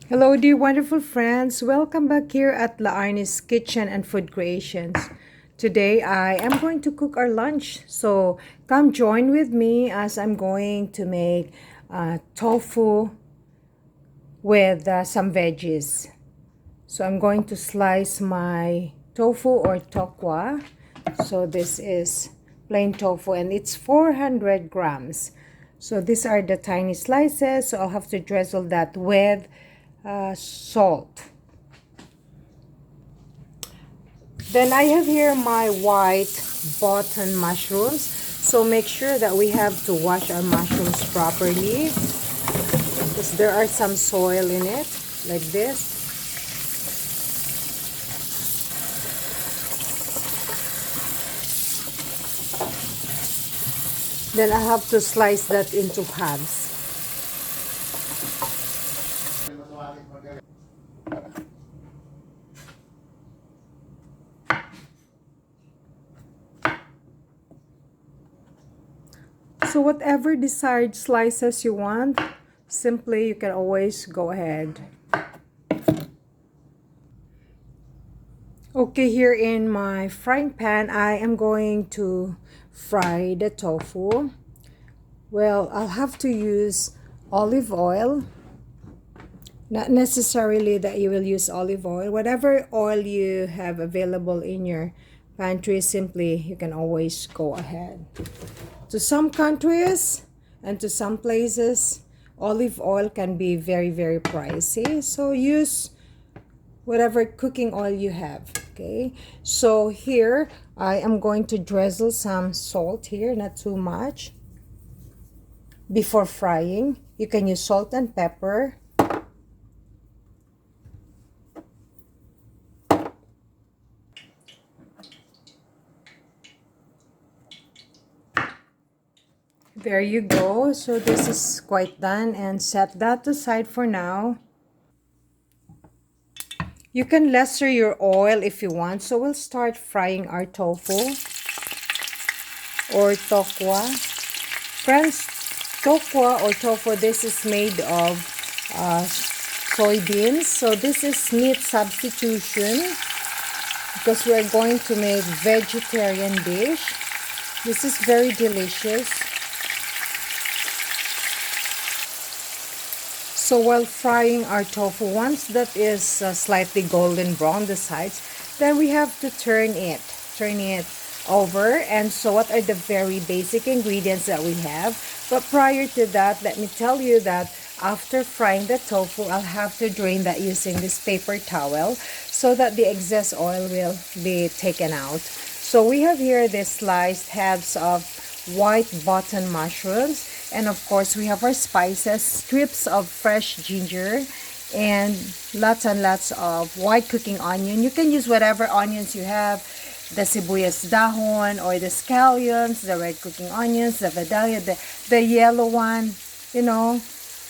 Hello, dear wonderful friends. Welcome back here at La Arnie's Kitchen and Food Creations. Today, I am going to cook our lunch. So, come join with me as I'm going to make tofu with some veggies. So, I'm going to slice my tofu or tokwa. So, this is plain tofu and it's 400 grams. So, these are the tiny slices. So, I'll have to drizzle that with salt. Then I have here my white button mushrooms. So make sure that we have to wash our mushrooms properly because there are some soil in it, like this. Then I have to slice that into halves. So whatever desired slices you want, simply you can always go ahead. Okay, here in my frying pan, I am going to fry the tofu. Well, I'll have to use olive oil. Not necessarily that you will use olive oil. Whatever oil you have available in your pantry, simply you can always go ahead. To some countries and to some places, olive oil can be very, very pricey. So use whatever cooking oil you have. Okay, so here I am going to drizzle some salt here, not too much. Before frying, you can use salt and pepper. There you go. So this is quite done, and set that aside for now. You can lesser your oil if you want. So we'll start frying our tofu or tokwa. Friends, tokwa or tofu, this is made of soybeans. So this is meat substitution because we are going to make vegetarian dish. This is very delicious. So while frying our tofu, once that is slightly golden brown the sides, then we have to turn it over. And so what are the very basic ingredients that we have? But prior to that, let me tell you that after frying the tofu, I'll have to drain that using this paper towel so that the excess oil will be taken out. So we have here the sliced halves of white button mushrooms. And of course, we have our spices, strips of fresh ginger, and lots of white cooking onion. You can use whatever onions you have, the sibuyas dahon, or the scallions, the red cooking onions, the vidalia, the yellow one, you know,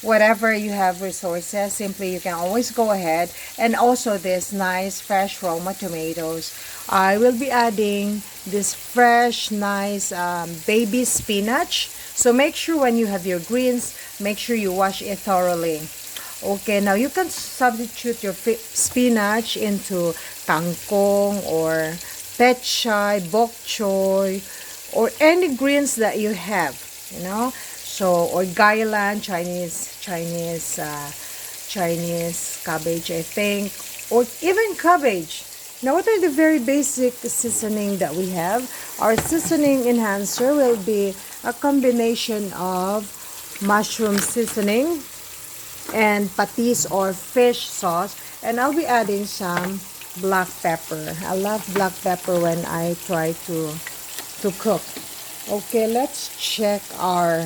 whatever you have resources, simply you can always go ahead. And also this nice fresh Roma tomatoes. I will be adding this fresh, nice baby spinach. So make sure when you have your greens, make sure you wash it thoroughly. Okay, now you can substitute your spinach into kangkong or pechay, bok choy, or any greens that you have, you know. So, or gailan, Chinese cabbage, I think, or even cabbage. Now, what are the very basic seasoning that we have? Our seasoning enhancer will be a combination of mushroom seasoning and patis or fish sauce. And I'll be adding some black pepper. I love black pepper when I try to cook. Okay, let's check our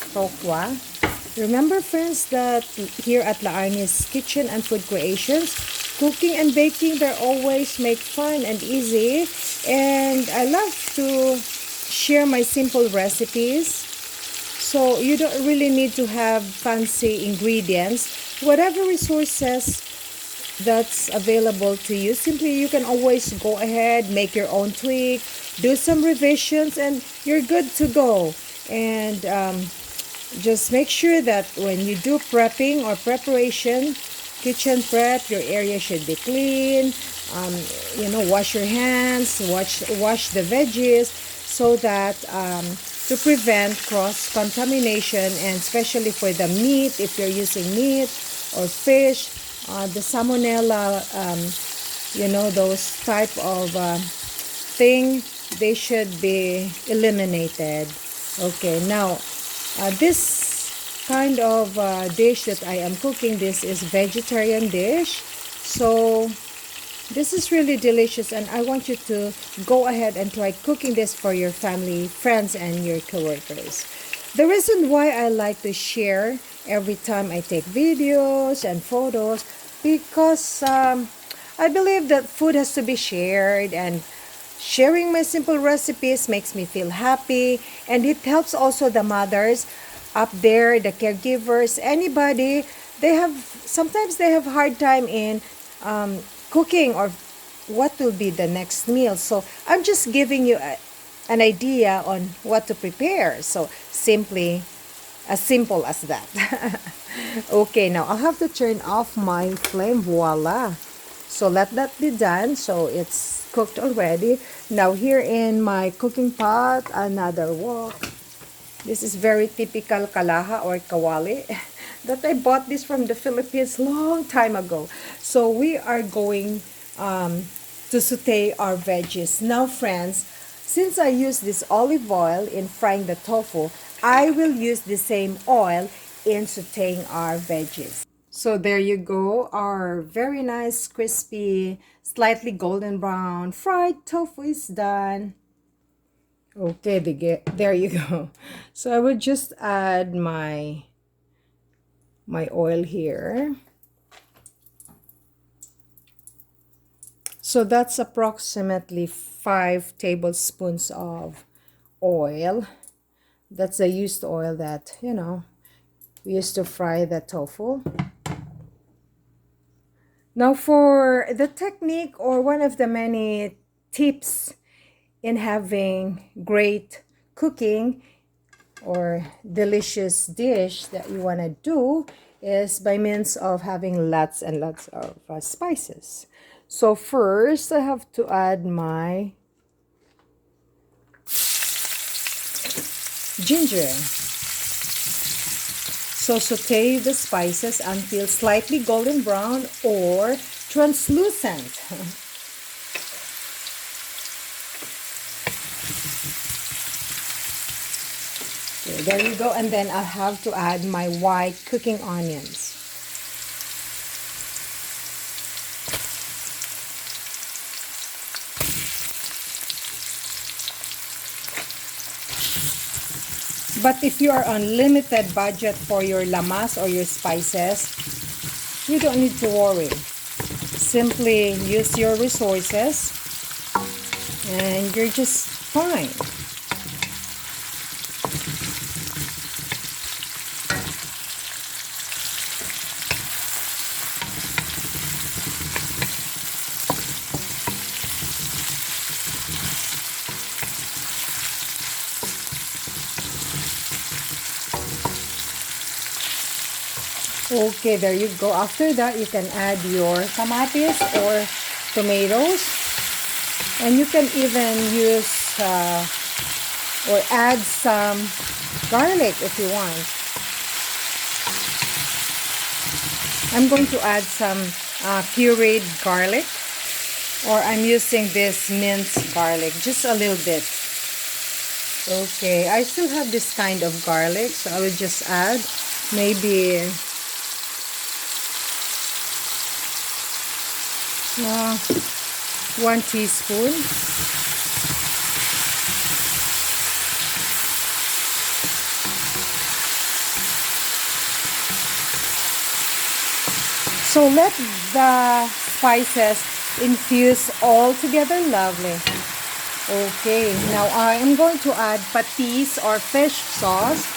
tokwa. Remember, friends, that here at La Arnie's Kitchen and Food Creations, cooking and baking, they always make fun and easy. And I love to share my simple recipes. So you don't really need to have fancy ingredients. Whatever resources that's available to you, simply you can always go ahead, make your own tweak, do some revisions, and you're good to go. And Just make sure that when you do prepping or preparation, kitchen prep, your area should be clean. Wash your hands, wash the veggies, so that to prevent cross contamination, and especially for the meat, if you're using meat or fish, the salmonella, those type of thing, they should be eliminated. Okay, now this kind of dish that I am cooking, this is vegetarian dish. So this is really delicious, and I want you to go ahead and try cooking this for your family, friends, and your coworkers. The reason why I like to share every time I take videos and photos, because I believe that food has to be shared, and sharing my simple recipes makes me feel happy, and it helps also the mothers up there, the caregivers, anybody. Sometimes they have hard time in cooking or what will be the next meal. So I'm just giving you an idea on what to prepare. So simply, as simple as that. Okay, now I'll have to turn off my flame. Voila. So let that be done. So it's cooked already. Now here in my cooking pot, another wok. This is very typical kalaha or kawali that I bought this from the Philippines long time ago. So we are going to saute our veggies. Now friends, since I use this olive oil in frying the tofu, I will use the same oil in sauteing our veggies. So there you go, our very nice, crispy, slightly golden brown fried tofu is done. Okay, there you go. So I would just add my oil here. So that's approximately 5 tablespoons of oil. That's the used oil that, we used to fry the tofu. Now for the technique, or one of the many tips in having great cooking or delicious dish that you want to do, is by means of having lots and lots of spices. So first I have to add my ginger. So saute the spices until slightly golden brown or translucent. Okay, there you go. And then I'll have to add my white cooking onions. But if you are on limited budget for your lamas or your spices, you don't need to worry. Simply use your resources and you're just fine. Okay, there you go. After that, you can add your kamatis or tomatoes. And you can even use or add some garlic if you want. I'm going to add some pureed garlic, or I'm using this minced garlic, just a little bit. Okay, I still have this kind of garlic, so I will just add maybe 1 teaspoon. So let the spices infuse all together. Lovely. Okay, now I am going to add patis or fish sauce.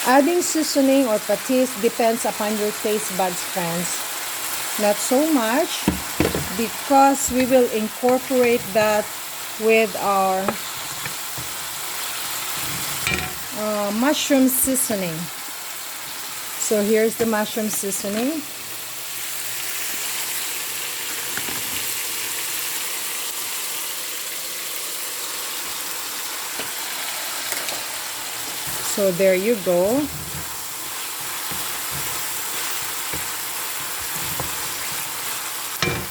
Adding seasoning or patis depends upon your taste buds, friends. Not so much, because we will incorporate that with our mushroom seasoning. So here's the mushroom seasoning. So there you go.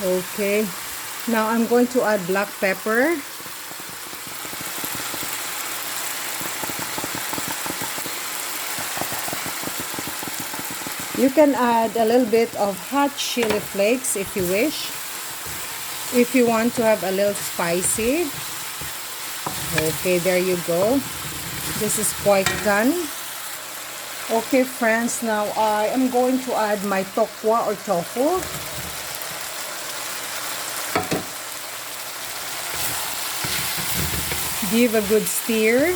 Okay, now I'm going to add black pepper. You can add a little bit of hot chili flakes if you wish. If you want to have a little spicy. Okay, there you go. This is quite done. Okay, friends, now I am going to add my tokwa or tofu. Give a good stir.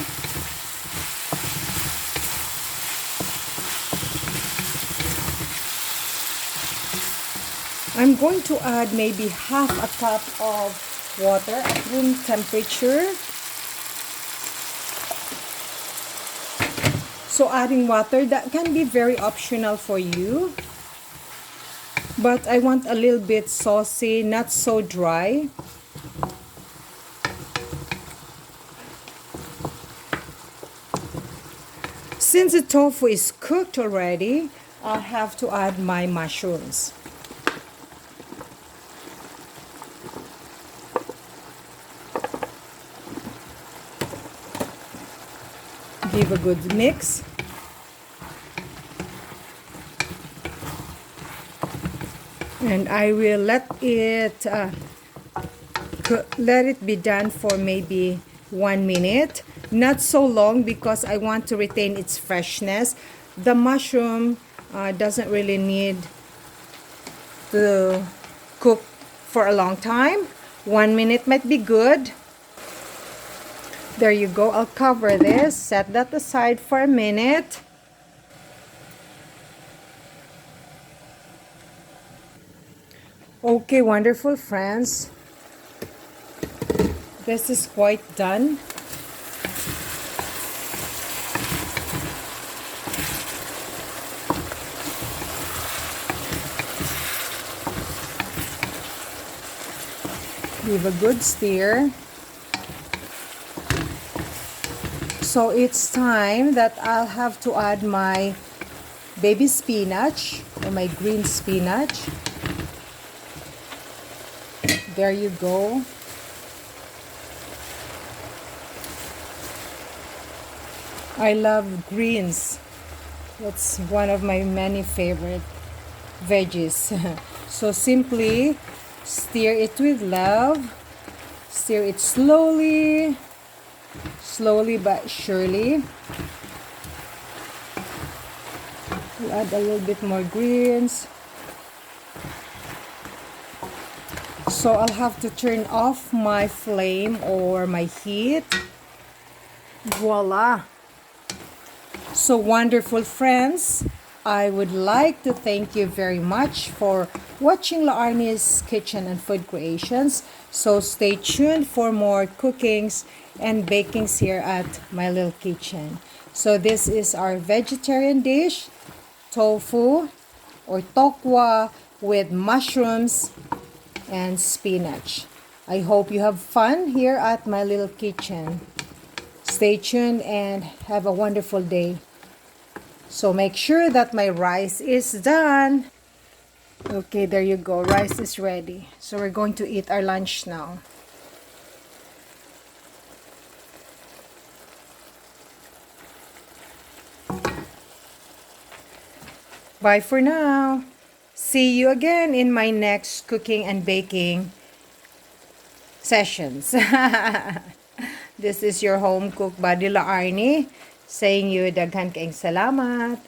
I'm going to add maybe half a cup of water at room temperature. So adding water, that can be very optional for you. But I want a little bit saucy, not so dry. Since the tofu is cooked already, I'll have to add my mushrooms. Give a good mix. And I will let it be done for maybe 1 minute. Not so long because I want to retain its freshness. The mushroom doesn't really need to cook for a long time. 1 minute might be good. There you go. I'll cover this. Set that aside for a minute. Okay, wonderful friends. This is quite done. Give a good stir. So it's time that I'll have to add my baby spinach or my green spinach. There you go. I love greens. That's one of my many favorite veggies. So simply stir it with love. Stir it slowly. Slowly but surely. We'll add a little bit more greens. So I'll have to turn off my flame or my heat. Voila! So wonderful friends, I would like to thank you very much for watching La Arnie's Kitchen and Food Creations. So stay tuned for more cookings and bakings here at my little kitchen. So this is our vegetarian dish, tofu or tokwa with mushrooms and spinach. I hope you have fun here at my little kitchen. Stay tuned and have a wonderful day. So make sure that my rice is done. Okay, there you go. Rice is ready. So we're going to eat our lunch now. Bye for now. See you again in my next cooking and baking sessions. This is your home cook buddy La Arnie saying you daghan kaayong salamat.